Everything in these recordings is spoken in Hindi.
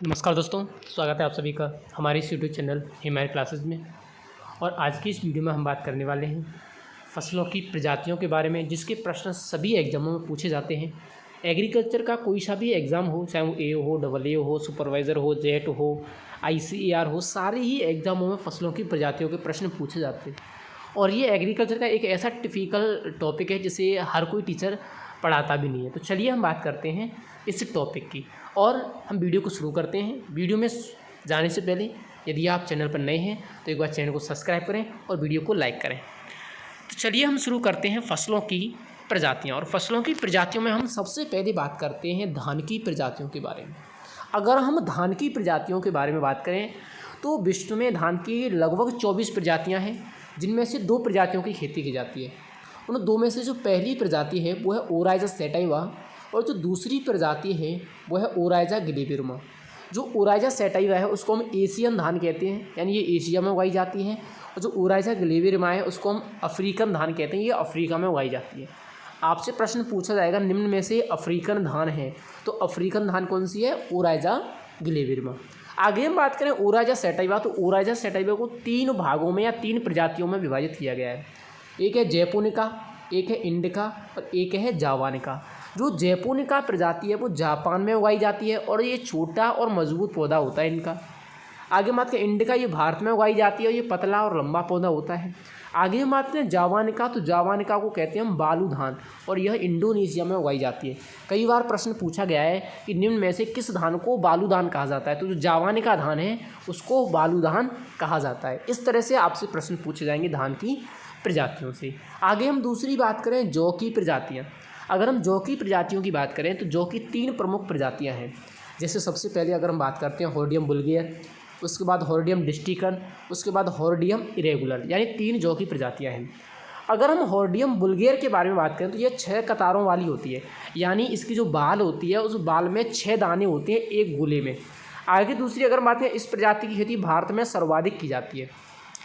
नमस्कार दोस्तों, स्वागत है आप सभी का हमारे इस यूट्यूब चैनल हिमायर क्लासेस में। और आज की इस वीडियो में हम बात करने वाले हैं फसलों की प्रजातियों के बारे में, जिसके प्रश्न सभी एग्जामों में पूछे जाते हैं। एग्रीकल्चर का कोई सा भी एग्ज़ाम हो, चाहे वो ए हो, डबल ए हो, सुपरवाइज़र हो, जेट हो, ICAR हो, सारे ही एग्ज़ामों में फसलों की प्रजातियों के प्रश्न पूछे जाते हैं। और ये एग्रीकल्चर का एक ऐसा टिपिकल टॉपिक है जिसे हर कोई टीचर पढ़ाता भी नहीं है। तो चलिए हम बात करते हैं इस टॉपिक की और हम वीडियो को शुरू करते हैं। वीडियो में जाने से पहले यदि आप चैनल पर नए हैं तो एक बार चैनल को सब्सक्राइब करें और वीडियो को लाइक करें। तो चलिए हम शुरू करते हैं फसलों की प्रजातियाँ। और फसलों की प्रजातियों में हम सबसे पहले बात करते हैं धान की प्रजातियों के बारे में। अगर हम धान की प्रजातियों के बारे में बात करें तो विश्व में धान की लगभग 24 प्रजातियाँ हैं, जिनमें से 2 प्रजातियों की खेती की जाती है। उन 2 में से जो पहली प्रजाति है वो है ओराइजा सैटाइवा, और जो दूसरी प्रजाति है वो है ओराइजा ग्लेबियरमा। जो ओराइजा सैटाइवा है उसको हम एशियन धान कहते हैं, यानी ये एशिया में उगाई जाती है। और जो ओराइजा ग्लेबियरमा है उसको हम अफ्रीकन धान कहते हैं, ये अफ्रीका में उगाई जाती है। आपसे प्रश्न पूछा जाएगा निम्न में से अफ्रीकन धान है, तो अफ्रीकन धान कौन सी है? ओराइजा ग्लेबियरमा। आगे हम बात करें ओराइजा सैटाइवा, तो ओराइजा सैटाइवा को 3 भागों में या 3 प्रजातियों में विभाजित किया गया है। एक है जैपोनिका, एक है इंडिका और एक है जावानिका। जो जैपोनिका प्रजाति है वो जापान में उगाई जाती है और ये छोटा और मजबूत पौधा होता है इनका। आगे बात करें इंडिका, ये भारत में उगाई जाती है और ये पतला और लंबा पौधा होता है। आगे हम बात करें जावानिका, तो जावानिका को कहते हैं हम बालू धान, और यह इंडोनेशिया में उगाई जाती है। कई बार प्रश्न पूछा गया है कि निम्न में से किस धान को बालू धान कहा जाता है, तो जो जावानिका धान है उसको बालू धान कहा जाता है। इस तरह से आपसे प्रश्न पूछे जाएंगे धान की प्रजातियों से। आगे हम दूसरी बात करें जौ की प्रजातियाँ। अगर हम जौ की प्रजातियों की बात करें तो जौ की 3 प्रमुख प्रजातियां हैं। जैसे सबसे पहले अगर हम बात करते हैं हॉर्डियम बुल्गेर, उसके बाद हॉर्डियम डिस्टिकन, उसके बाद हॉर्डियम इरेगुलर, यानी 3 जौ की प्रजातियां हैं। अगर हम हॉर्डियम बुल्गेर के बारे में बात करें तो ये 6 कतारों वाली होती है, यानी इसकी जो बाल होती है उस बाल में 6 दाने होते हैं एक गोले में। आगे दूसरी अगर हम बात करें, इस प्रजाति की खेती भारत में सर्वाधिक की जाती है।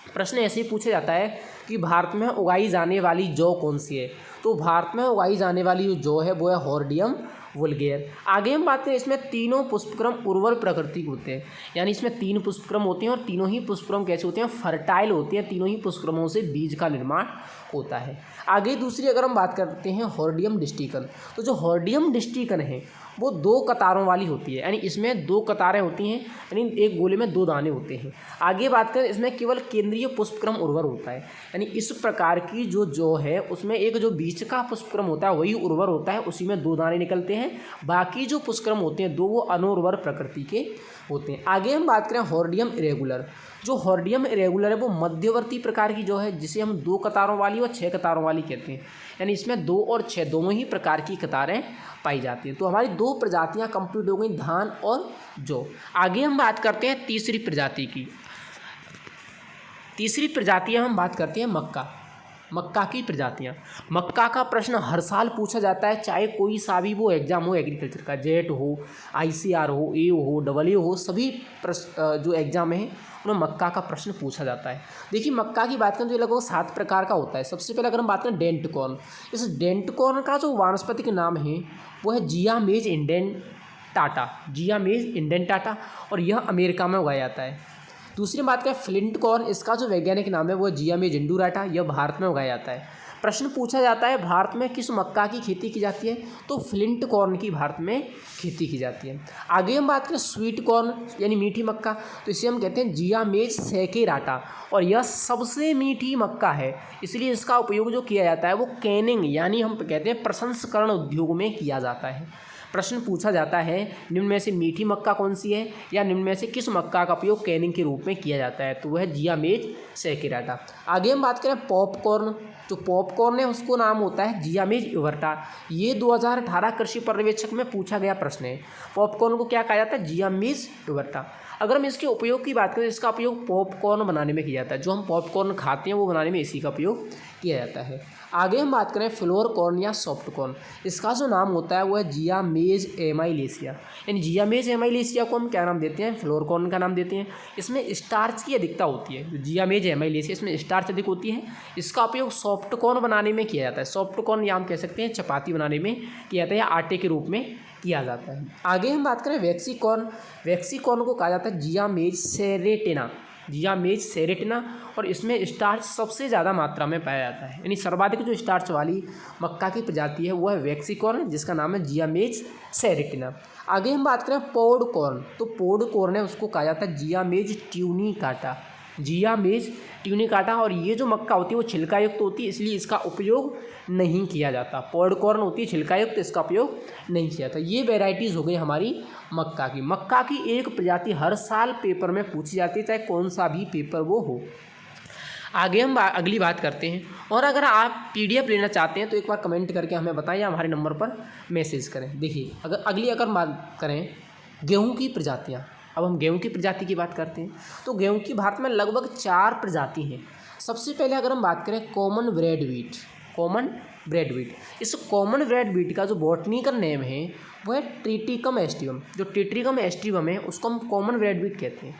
प्रश्न ऐसे ही पूछा जाता है कि भारत में उगाई जाने वाली जौ कौन सी है, तो भारत में उगाई जाने वाली जो जौ है वो है हॉर्डियम वुल्गेर। आगे हम बात करें, इसमें तीनों पुष्पक्रम उर्वर प्रकृति के होते हैं, यानी इसमें 3 पुष्पक्रम होते हैं और तीनों ही पुष्पक्रम कैसे होते हैं? फर्टाइल होते हैं। तीनों ही पुष्पक्रमों से बीज का निर्माण होता है। आगे दूसरी अगर हम बात करते हैं हॉर्डियम डिस्टिकन, तो जो हॉर्डियम डिस्टिकन है वो 2 कतारों वाली होती है, यानी इसमें 2 कतारें होती हैं, यानी एक गोले में 2 दाने होते हैं। आगे बात करें, इसमें केवल केंद्रीय पुष्पक्रम उर्वर होता है, यानी इस प्रकार की जो जौ है उसमें एक जो बीच का पुष्पक्रम होता है वही उर्वर होता है, उसी में 2 दाने निकलते हैं। बाकी जो पुष्पक्रम होते हैं 2 वो अनुर्वर प्रकृति के होते हैं। आगे हम बात करें हॉर्डियम इरेगुलर। जो हॉर्डियम इरेगुलर है वो मध्यवर्ती प्रकार की जो है, जिसे हम 2 कतारों वाली और 6 कतारों वाली कहते हैं, यानी इसमें 2 और 6 दोनों ही प्रकार की कतारें पाई जाती हैं। तो हमारी 2 प्रजातियां कंप्लीट हो गई, धान और जौ। आगे हम बात करते हैं तीसरी प्रजाति की। तीसरी प्रजातियां हम बात करते हैं मक्का की प्रजातियां। मक्का का प्रश्न हर साल पूछा जाता है, चाहे कोई सा भी वो एग्जाम हो, एग्रीकल्चर का, जेट हो, ICAR हो, ए हो, डबल ए हो, सभी जो एग्जाम है उनमें मक्का का प्रश्न पूछा जाता है। देखिए मक्का की बात करें तो ये लगभग 7 प्रकार का होता है। सबसे पहले अगर हम बात करें डेंट कॉर्न, इस डेंट कॉर्न का जो वानस्पतिक नाम है वो है जियामेज इंडेंटाटा, जियामेज इंडेंटाटा, और यह अमेरिका में उगाया जाता है। दूसरी बात करें फ्लिंट कॉर्न, इसका जो वैज्ञानिक नाम है वो जियामेज इंडुराटा, यह भारत में उगाया जाता है। प्रश्न पूछा जाता है भारत में किस मक्का की खेती की जाती है, तो फ्लिंट कॉर्न की भारत में खेती की जाती है। आगे हम बात करें स्वीट कॉर्न यानी मीठी मक्का, तो इसे हम कहते हैं जियामेज सैकेराटा, और यह सबसे मीठी मक्का है, इसलिए इसका उपयोग जो किया जाता है वो कैनिंग यानी हम कहते हैं प्रसंस्करण उद्योग में किया जाता है। प्रश्न पूछा जाता है निम्न में से मीठी मक्का कौन सी है, या निम्न में से किस मक्का का उपयोग कैनिंग के रूप में किया जाता है, तो वह है जियामेज सैकेराटा। आगे हम बात करें पॉपकॉर्न, जो पॉपकॉर्न है उसको नाम होता है जियामेज इवर्टा। ये 2018 कृषि पर्यवेक्षक में पूछा गया प्रश्न है। पॉपकॉर्न को क्या कहा जाता है? जियामेज इवर्टा। अगर हम इसके उपयोग की बात करें, इसका उपयोग पॉपकॉर्न बनाने में किया जाता है। जो हम पॉपकॉर्न खाते हैं वो बनाने में इसी का उपयोग किया जाता है। आगे हम बात करें फ्लोर कॉर्न या सॉफ्ट कॉर्न, इसका जो नाम होता है वो है जियामेज एमाइलेशिया, यानी जियामेज एमाइलेशिया को हम क्या नाम देते हैं? फ्लोर कॉर्न का नाम देते हैं। इसमें स्टार्च की अधिकता होती है, जियामेज एमाइलेशिया इसमें स्टार्च अधिक होती है। इसका उपयोग सॉफ्ट कॉर्न बनाने में किया जाता है। सॉफ्ट कॉर्न या हम कह सकते हैं चपाती बनाने में किया जाता है, या आटे के रूप में किया जाता है। आगे हम बात करें वैक्सीकॉर्न। वैक्सीकॉर्न को कहा जाता है जियामेज सेरेटिना, जियामेज सेरेटिना, और इसमें स्टार्च सबसे ज़्यादा मात्रा में पाया जाता है, यानी सर्वाधिक जो स्टार्च वाली मक्का की प्रजाति है वो है वैक्सीकॉर्न, जिसका नाम है जियामेज सेरेटिना। आगे हम बात करें पॉड कॉर्न, तो पॉड कॉर्न है उसको कहा जाता है जियामेज ट्यूनिकाटा, जियामेज ट्यूनिकाटा। और ये जो मक्का होती है वो छिलका युक्त होती है, इसलिए इसका उपयोग नहीं किया जाता। पॉड कॉर्न होती है छिलका युक्त, इसका उपयोग नहीं किया जाता। ये वेराइटीज़ हो गई हमारी मक्का की। मक्का की एक प्रजाति हर साल पेपर में पूछी जाती है, चाहे कौन सा भी पेपर वो हो। आगे हम अगली बात करते हैं, और अगर आप PDF लेना चाहते हैं तो एक बार कमेंट करके हमें बताएं या हमारे नंबर पर मैसेज करें। देखिए अगर बात करें गेहूं की प्रजातियां, अब हम गेहूं की प्रजाति की बात करते हैं तो गेहूं की भारत में लगभग 4 प्रजाति हैं। सबसे पहले अगर हम बात करें common bread wheat, common bread wheat, इस कॉमन ब्रेड वीट का जो बॉटनिकल नेम है वो है ट्रिटिकम एस्टिवम। जो ट्रिटिकम एस्टिवम है उसको हम कॉमन ब्रेड वीट कहते हैं।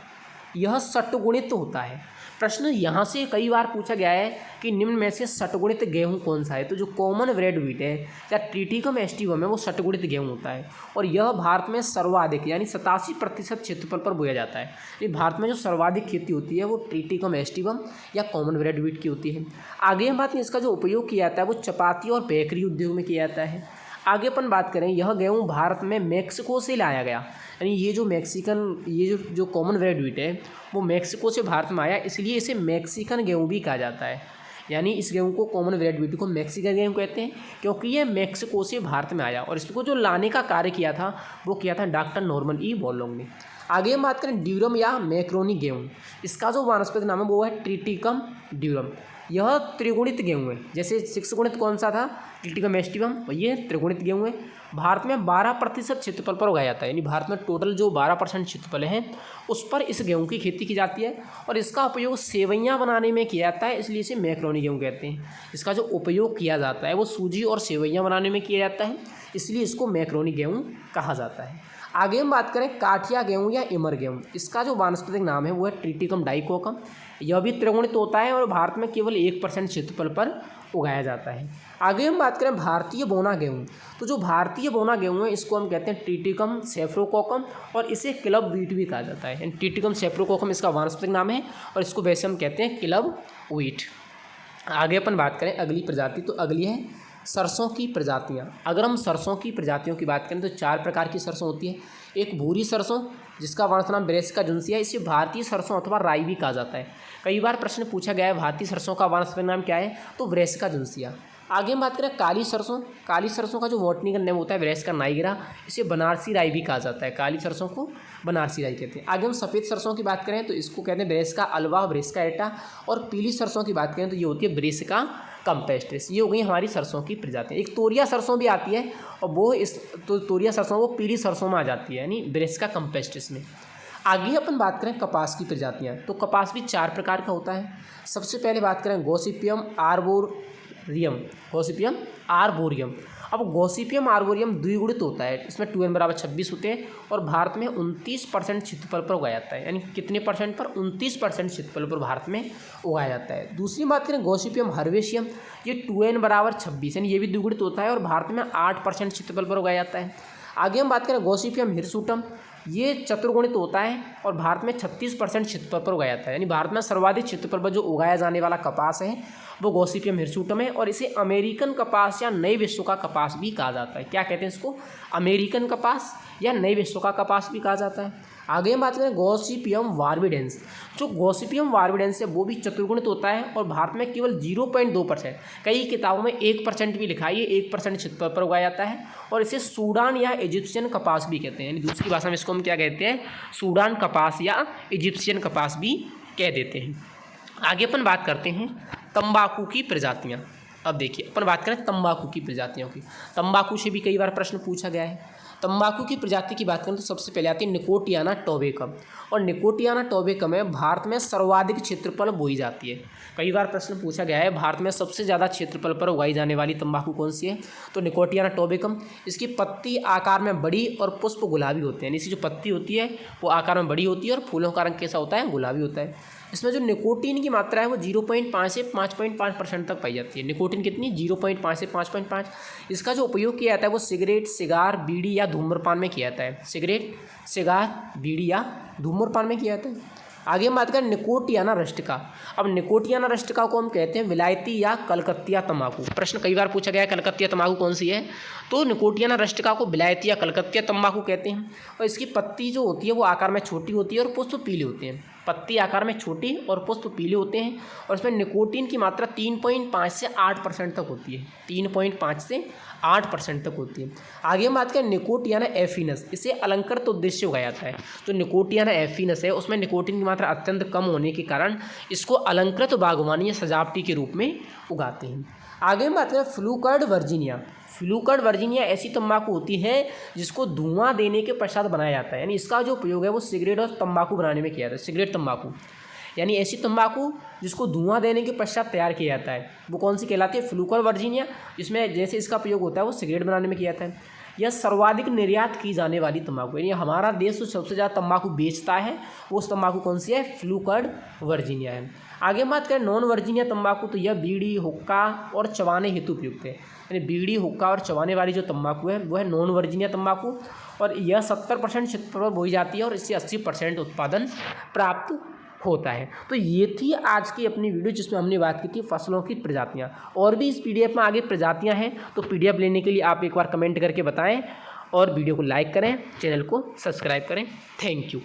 यह षटगुणित होता है। प्रश्न यहाँ से कई बार पूछा गया है कि निम्न में से षटगुणित गेहूँ कौन सा है, तो जो कॉमन ब्रेड वीट है या ट्रिटिकम एस्टिवम है वो षटगुणित गेहूँ होता है, और यह भारत में सर्वाधिक यानी 87% क्षेत्रफल पर बोया जाता है। ये भारत में जो सर्वाधिक खेती होती है वो ट्रिटिकम एस्टिवम या कॉमन ब्रेड वीट की होती है। आगे हम बात करें इसका जो उपयोग किया जाता है वो चपाती और बेकरी उद्योग में किया जाता है। आगे अपन बात करें यह गेहूँ भारत में मैक्सिको से लाया गया, यानी ये जो कॉमन ब्रेड वीट है वो मैक्सिको से भारत में आया, इसलिए इसे मैक्सिकन गेहूँ भी कहा जाता है। यानी इस गेहूँ को कॉमन ब्रेड वीट को मैक्सिकन गेहूँ कहते हैं क्योंकि ये मैक्सिको से भारत में आया, और इसको जो लाने का कार्य किया था वो किया था डॉक्टर नॉर्मन ई बोरलॉग ने। आगे हम बात करें ड्यूरम या मैक्रोनी गेहूँ, इसका जो वानस्पतिक नाम है वो है ट्रिटिकम ड्यूरम। यह त्रिगुणित गेहूँ है, जैसे 6 गुणित कौन सा था ट्रिटिकम एस्टिवम, ये त्रिगुणित गेहूँ है। भारत में 12% क्षेत्रफल पर उगाया जाता है, यानी भारत में टोटल जो 12% क्षेत्रफल है उस पर इस गेहूँ की खेती की जाती है, और इसका उपयोग सेवइयाँ बनाने में किया जाता है, इसलिए इसे मैक्रोनी गेहूँ कहते हैं। इसका जो उपयोग किया जाता है वो सूजी और सेवइयाँ बनाने में किया जाता है, इसलिए इसको मैक्रोनी गेहूँ कहा जाता है। आगे हम बात करें काठिया गेहूँ या इमर गेहूँ, इसका जो वानस्पतिक नाम है वो है ट्रिटिकम डाइकोकम। यह भी त्रिगुणित होता है और भारत में केवल 1% क्षेत्रफल पर उगाया जाता है। आगे हम बात करें भारतीय बोना गेहूँ, तो जो भारतीय बोना गेहूँ है इसको हम कहते हैं ट्रिटिकम सेफ्रोकोकम, और इसे क्लब व्हीट भी कहा जाता है। ट्रिटिकम सेफ्रोकोकम इसका वानस्पतिक नाम है और इसको वैसे हम कहते हैं क्लब व्हीट। आगे अपन बात करें अगली प्रजाति, तो अगली है सरसों की प्रजातियाँ। अगर हम सरसों की प्रजातियों की बात करें तो 4 प्रकार की सरसों होती है। एक भूरी सरसों जिसका वानस्पतिक नाम ब्रेसिका जुन्सिया, इसे भारतीय सरसों अथवा राई भी कहा जाता है। कई बार प्रश्न पूछा गया है भारतीय सरसों का वानस्पतिक नाम क्या है, तो ब्रेसिका जुन्सिया। आगे हम बात करें काली सरसों, काली सरसों का जो बॉटनिकल नेम होता है ब्रेसिका नाइग्रा, इसे बनारसी राई भी कहा जाता है। काली सरसों को बनारसी राई कहते हैं। आगे हम सफ़ेद सरसों की बात करें तो इसको कहते हैं ब्रेसिका अल्वा, ब्रेसिका एटा, और पीली सरसों की बात करें तो ये होती है ब्रेसिका कम्पेस्ट्रिस। ये हो गई हमारी सरसों की प्रजातियाँ। एक तोरिया सरसों भी आती है और वो तोरिया सरसों वो पीली सरसों में आ जाती है, यानी ब्रेसिका कम्पेस्ट्रिस में। आगे अपन बात करें कपास की प्रजातियाँ, तो कपास भी 4 प्रकार का होता है। सबसे पहले बात करें गोसिपियम आर्बोरियम, गोसिपियम आर्बोरियम। अब गोसिपियम आर्बोरियम द्विगुणित होता है, इसमें 2n = 26 होते हैं, और भारत में 29% क्षेत्रफल पर उगाया जाता है, यानी कितने परसेंट पर, 29% क्षेत्रफल पर भारत में उगाया जाता है। दूसरी बात करें गोसिपियम हर्वेशियम, ये 2n = 26, यानी ये भी द्विगुणित होता है और भारत में 8% क्षेत्रफल पर उगाया जाता है। आगे हम बात करें गोसिपियम हिरसूटम, ये चतुर्गुणित होता है और भारत में 36% क्षेत्रफल पर उगाया जाता है, यानी भारत में सर्वाधिक क्षेत्रफल पर जो उगाया जाने वाला कपास है वो गोसिपियम हिरसूटम है, और इसे अमेरिकन कपास या नए विश्व का कपास भी कहा जाता है। क्या कहते हैं इसको, अमेरिकन कपास या नए विश्व का कपास भी कहा जाता है। आगे हम बात करें गोसिपियम वार्विडेंस, जो गोसिपियम वार्विडेंस है वो भी चतुर्गुणित होता है और भारत में केवल 0.2%, कई किताबों में 1% भी लिखा है, ये 1% क्षेत्रफल पर उगाया जाता है, और इसे सूडान या इजिप्शियन कपास भी कहते हैं, यानी दूसरी भाषा में इसको हम क्या कहते हैं, सूडान कपास या इजिप्शियन कपास भी कह देते हैं। आगे अपन बात करते हैं तंबाकू की प्रजातियाँ। अब देखिए अपन बात करें तंबाकू की प्रजातियों की। तंबाकू से भी कई बार प्रश्न पूछा गया है। तंबाकू की प्रजाति की बात करें तो सबसे पहले आती है निकोटियाना टोबेकम, और निकोटियाना टोबेकम है भारत में सर्वाधिक क्षेत्रफल बोई जाती है। कई बार प्रश्न पूछा गया है भारत में सबसे ज़्यादा क्षेत्रफल पर उगाई जाने वाली तंबाकू कौन सी है, तो निकोटियाना टोबेकम। इसकी पत्ती आकार में बड़ी और पुष्प गुलाबी होते हैं, यानी इसकी जो पत्ती होती है वो आकार में बड़ी होती है और फूलों का रंग कैसा होता है, गुलाबी होता है। इसमें जो निकोटीन की मात्रा है वो 0.5 से 5.5% तक पाई जाती है। निकोटीन कितनी? 0.5 से 5.5। इसका जो उपयोग किया जाता है वो सिगरेट, सिगार, बीड़ी या धूम्रपान में किया जाता है। सिगरेट, सिगार, बीड़ी या धूम्रपान में किया जाता है। आगे हम बात करें निकोटियाना रस्टिका। अब निकोटियाना रस्टिका को हम कहते हैं विलायती या कलकतिया तंबाकू। प्रश्न कई बार पूछा गया है कलकतिया तंबाकू कौन सी है, तो निकोटियाना रस्टिका को विलायती या कलकतिया तंबाकू कहते हैं। और इसकी पत्ती जो होती है वो आकार में छोटी होती है और पुष्प पीले होते हैं। पत्ती आकार में छोटी और पुष्प पीले होते हैं और इसमें निकोटीन की मात्रा 3.5 से 8% तक होती है। 3.5 से 8% तक होती है। आगे हम बात करें निकोटियाना एफिनस। इसे अलंकृत उद्देश्य उगाया जाता है। जो निकोटियाना एफिनस है उसमें निकोटीन की मात्रा अत्यंत कम होने के कारण इसको अलंकृत बागवानी या सजावटी के रूप में उगाते हैं। आगे हम बात करें फ्लूकर्ड वर्जीनिया। फ्लूकर्ड वर्जीनिया ऐसी तंबाकू होती है जिसको धुआं देने के पश्चात बनाया जाता है, यानी इसका जो उपयोग है वो सिगरेट और तंबाकू बनाने में किया जाता है। सिगरेट तंबाकू यानी ऐसी तंबाकू जिसको धुआं देने के पश्चात तैयार किया जाता है वो कौन सी कहलाती है? फ्लूकर वर्जीनिया। जिसमें जैसे इसका प्रयोग होता है वो सिगरेट बनाने में किया जाता है। यह सर्वाधिक निर्यात की जाने वाली तंबाकू, यानी हमारा देश जो सबसे ज़्यादा तंबाकू बेचता है वो उस तंबाकू कौन सी है? फ्लूकर्ड वर्जीनिया है। आगे बात करें नॉन वर्जीनिया तंबाकू, तो यह बीड़ी, हुक्का और चबाने हेतु उपयुक्त है। यानी बीड़ी, हुक्का और चबाने वाली जो तंबाकू है वो है नॉन वर्जीनिया तंबाकू और यह 70% क्षेत्र पर बोई जाती है और इससे 80% उत्पादन प्राप्त होता है। तो ये थी आज की अपनी वीडियो जिसमें हमने बात की थी फसलों की प्रजातियाँ। और भी इस पीडीएफ में आगे प्रजातियाँ हैं, तो पीडीएफ लेने के लिए आप एक बार कमेंट करके बताएं और वीडियो को लाइक करें, चैनल को सब्सक्राइब करें। Thank you.